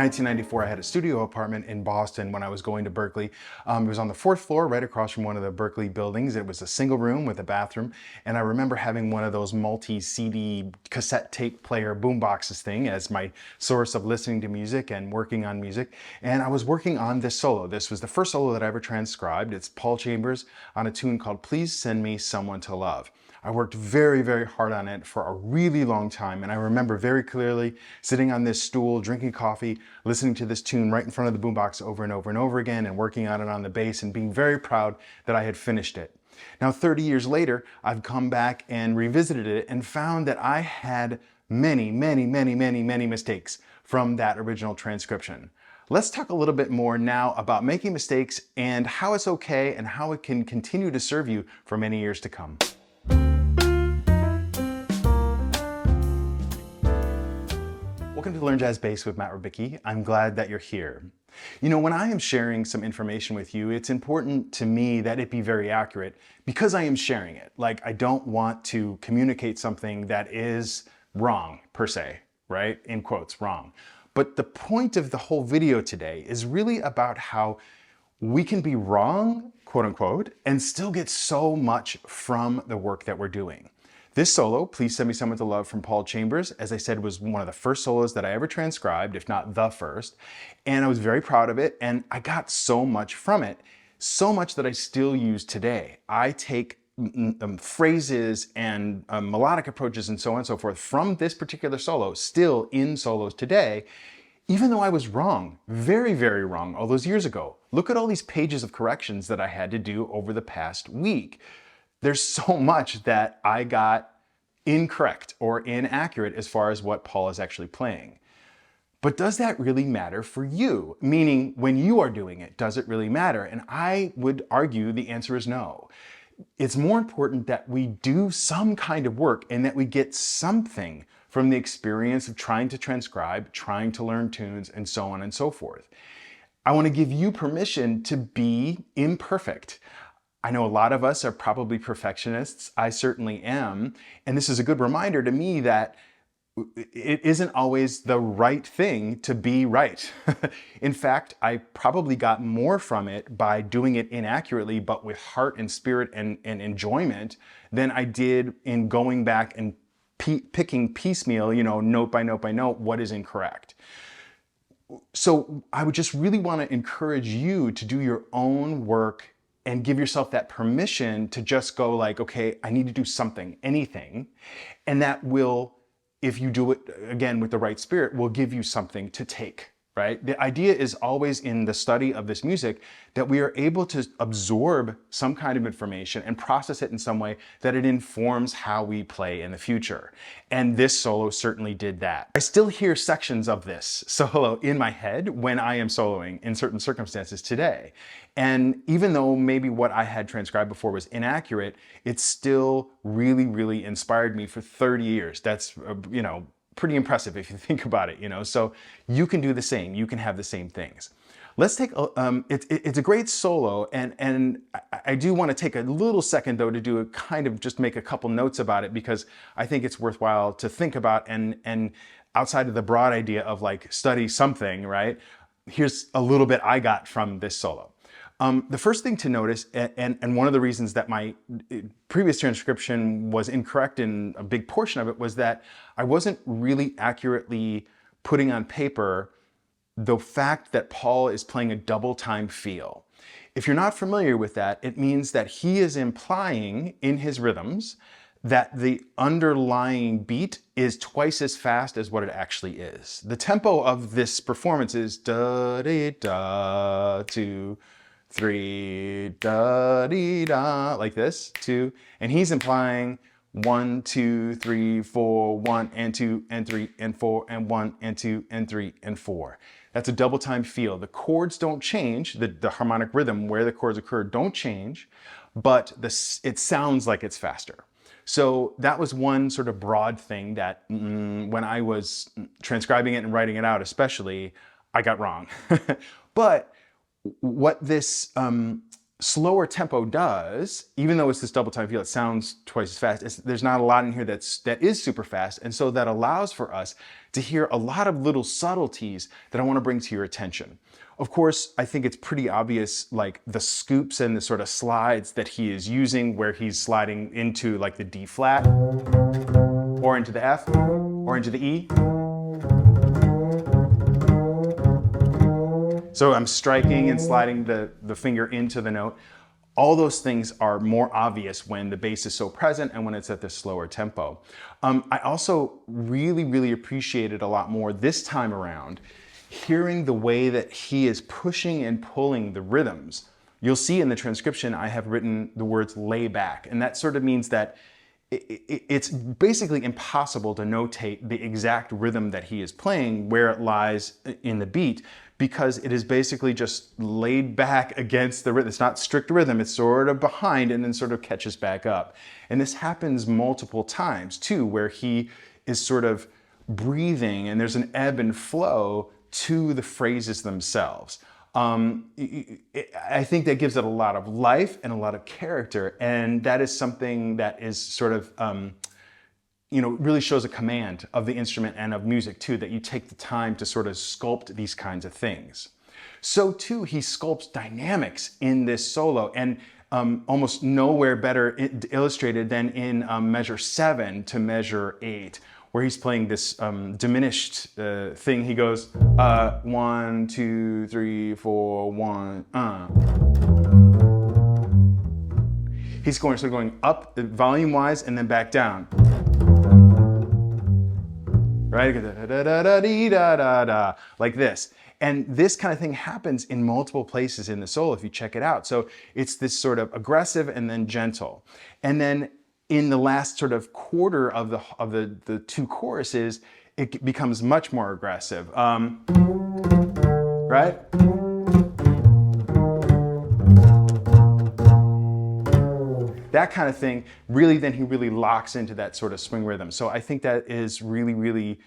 1994, I had a studio apartment in Boston when I was going to Berkeley. It was on the 4th floor, right across from one of the Berkeley buildings. It was a single room with a bathroom. And I remember having one of those multi-CD cassette tape player boomboxes thing as my source of listening to music and working on music. And I was working on this solo. This was the first solo that I ever transcribed. It's Paul Chambers on a tune called Please Send Me Someone to Love. I worked very, very hard on it for a really long time, and I remember very clearly sitting on this stool, drinking coffee, listening to this tune right in front of the boombox over and over and over again, and working on it on the bass and being very proud that I had finished it. Now, 30 years later, I've come back and revisited it and found that I had many mistakes from that original transcription. Let's talk a little bit more now about making mistakes and how it's okay and how it can continue to serve you for many years to come. Welcome to Learn Jazz Bass with Matt Rubicki. I'm glad that you're here. You know, when I am sharing some information with you, it's important to me that it be very accurate because I am sharing it. Like, I don't want to communicate something that is wrong, per se, right? In quotes, wrong. But the point of the whole video today is really about how we can be wrong, quote unquote, and still get so much from the work that we're doing. This solo, Please Send Me Someone to Love from Paul Chambers, as I said, was one of the first solos that I ever transcribed, if not the first. And I was very proud of it, and I got so much from it, so much that I still use today. I take phrases and melodic approaches and so on and so forth from this particular solo, still in solos today, even though I was wrong, very, very wrong all those years ago. Look at all these pages of corrections that I had to do over the past week. There's so much that I got incorrect or inaccurate as far as what Paul is actually playing. But does that really matter for you? Meaning, when you are doing it, does it really matter? And I would argue the answer is no. It's more important that we do some kind of work and that we get something from the experience of trying to transcribe, trying to learn tunes, and so on and so forth. I want to give you permission to be imperfect. I know a lot of us are probably perfectionists. I certainly am. And this is a good reminder to me that it isn't always the right thing to be right. In fact, I probably got more from it by doing it inaccurately, but with heart and spirit and enjoyment than I did in going back and picking piecemeal, you know, note by note by note, what is incorrect. So I would just really want to encourage you to do your own work and give yourself that permission to just go like, okay, I need to do something, anything. And that will, if you do it again with the right spirit, will give you something to take, right? The idea is always in the study of this music that we are able to absorb some kind of information and process it in some way that it informs how we play in the future. And this solo certainly did that. I still hear sections of this solo in my head when I am soloing in certain circumstances today. And even though maybe what I had transcribed before was inaccurate, it still really, really inspired me for 30 years. That's, you know, pretty impressive if you think about it, you know. So you can do the same. You can have the same things. Let's take, it's a great solo, and I do want to take a little second though to do a kind of just make a couple notes about it, because I think it's worthwhile to think about and outside of the broad idea of like study something, right? Here's a little bit I got from this solo. The first thing to notice, and one of the reasons that my previous transcription was incorrect in a big portion of it, was that I wasn't really accurately putting on paper the fact that Paul is playing a double time feel. If you're not familiar with that, it means that he is implying in his rhythms that the underlying beat is twice as fast as what it actually is. The tempo of this performance is da-dee-da, 2, 3, da-dee-da, like this, 2, and he's implying 1, 2, 3, 4, 1 and 2 and 3 and 4 and 1 and 2 and 3 and 4. That's a double time feel. The chords don't change, the harmonic rhythm where the chords occur don't change, but it sounds like it's faster. So that was one sort of broad thing that when I was transcribing it and writing it out especially, I got wrong. But what this slower tempo does, even though it's this double time feel, it sounds twice as fast. There's not a lot in here that is super fast. And so that allows for us to hear a lot of little subtleties that I want to bring to your attention. Of course, I think it's pretty obvious, like the scoops and the sort of slides that he is using, where he's sliding into like the D flat or into the F or into the E. So I'm striking and sliding the finger into the note. All those things are more obvious when the bass is so present and when it's at this slower tempo. I also really appreciated a lot more this time around hearing the way that he is pushing and pulling the rhythms. You'll see in the transcription I have written the words lay back, and that sort of means that it's basically impossible to notate the exact rhythm that he is playing, where it lies in the beat, because it is basically just laid back against the rhythm. It's not strict rhythm, it's sort of behind and then sort of catches back up. And this happens multiple times too, where he is sort of breathing and there's an ebb and flow to the phrases themselves. I think that gives it a lot of life and a lot of character, and that is something that is sort of, really shows a command of the instrument and of music too, that you take the time to sort of sculpt these kinds of things. So too, he sculpts dynamics in this solo, and almost nowhere better illustrated than in measure 7 to measure 8, where he's playing this diminished thing. He goes 1, 2, 3, 4, 1. He's sort of going up volume wise and then back down. Right? Like this. And this kind of thing happens in multiple places in the solo if you check it out. So it's this sort of aggressive and then gentle. And then in the last sort of quarter of the two choruses, it becomes much more aggressive. Right? That kind of thing, really, then he really locks into that sort of swing rhythm. So I think that is really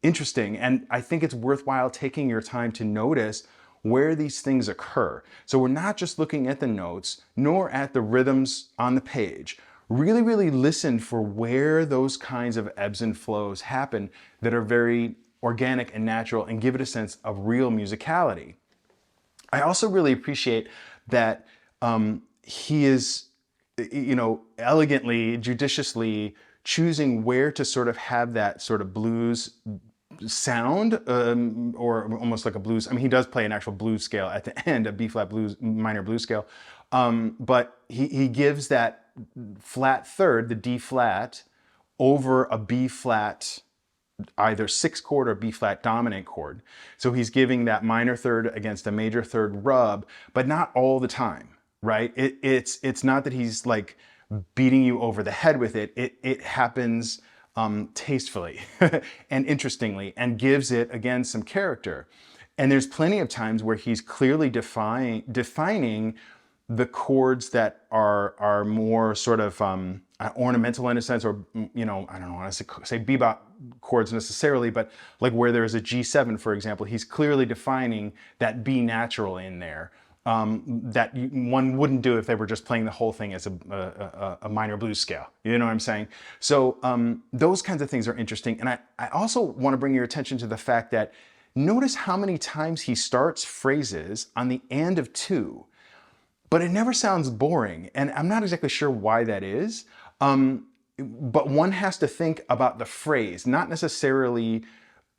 interesting. And I think it's worthwhile taking your time to notice where these things occur. So we're not just looking at the notes, nor at the rhythms on the page. Really listen for where those kinds of ebbs and flows happen that are very organic and natural and give it a sense of real musicality. I also really appreciate that he is, elegantly, judiciously choosing where to sort of have that sort of blues sound, or almost like a blues. I mean, he does play an actual blues scale at the end, a B flat blues, minor blues scale. But he gives that flat third, the D flat, over a B flat, either 6th chord or B flat dominant chord. So he's giving that minor third against a major third rub, but not all the time, right? It's not that he's like beating you over the head with it. It happens tastefully and interestingly, and gives it, again, some character. And there's plenty of times where he's clearly defining the chords that are more sort of ornamental in a sense, or, I don't want to say bebop chords necessarily, but like where there's a G7, for example, he's clearly defining that B natural in there. That one wouldn't do if they were just playing the whole thing as a minor blues scale. You know what I'm saying? So those kinds of things are interesting. And I also want to bring your attention to the fact that notice how many times he starts phrases on the and of 2, but it never sounds boring. And I'm not exactly sure why that is. But one has to think about the phrase, not necessarily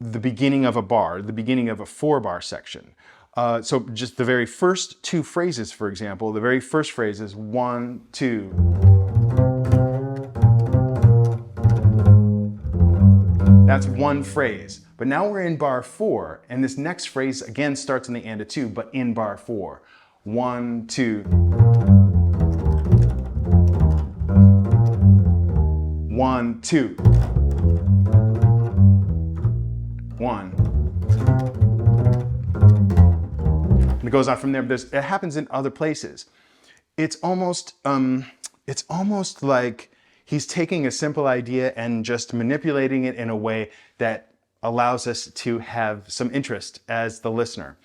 the beginning of a bar, the beginning of a 4-bar section. So just the very first 2 phrases, for example, the very first phrase is 1, 2. That's one phrase. But now we're in bar 4, and this next phrase again starts in the and of 2, but in bar 4. 1, 2. 1, 2. 1. And it goes on from there. It happens in other places. It's almost like he's taking a simple idea and just manipulating it in a way that allows us to have some interest as the listener.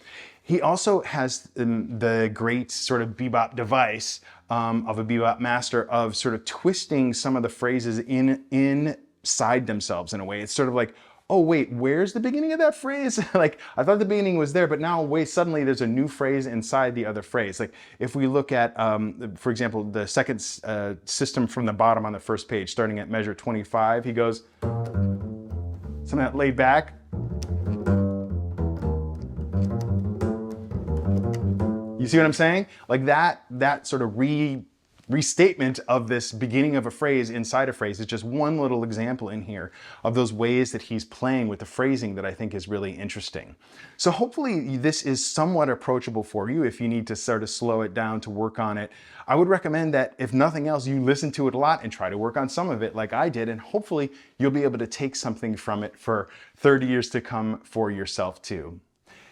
He also has the great sort of bebop device of a bebop master of sort of twisting some of the phrases inside themselves in a way. It's sort of like, oh wait, where's the beginning of that phrase? Like, I thought the beginning was there, but now wait, suddenly there's a new phrase inside the other phrase. Like if we look at, for example, the second system from the bottom on the first page, starting at measure 25, he goes, something that laid back. You see what I'm saying? Like that sort of restatement of this beginning of a phrase inside a phrase is just one little example in here of those ways that he's playing with the phrasing that I think is really interesting. So hopefully this is somewhat approachable for you if you need to sort of slow it down to work on it. I would recommend that if nothing else, you listen to it a lot and try to work on some of it like I did, and hopefully you'll be able to take something from it for 30 years to come for yourself too.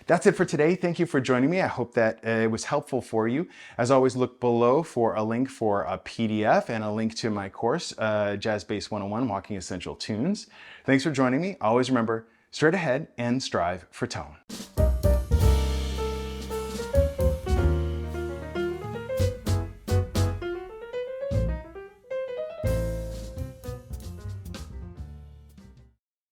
That's it for today. Thank you for joining me. I hope that it was helpful for you. As always, look below for a link for a PDF and a link to my course, Jazz Bass 101, Walking Essential Tunes. Thanks for joining me. Always remember, straight ahead and strive for tone.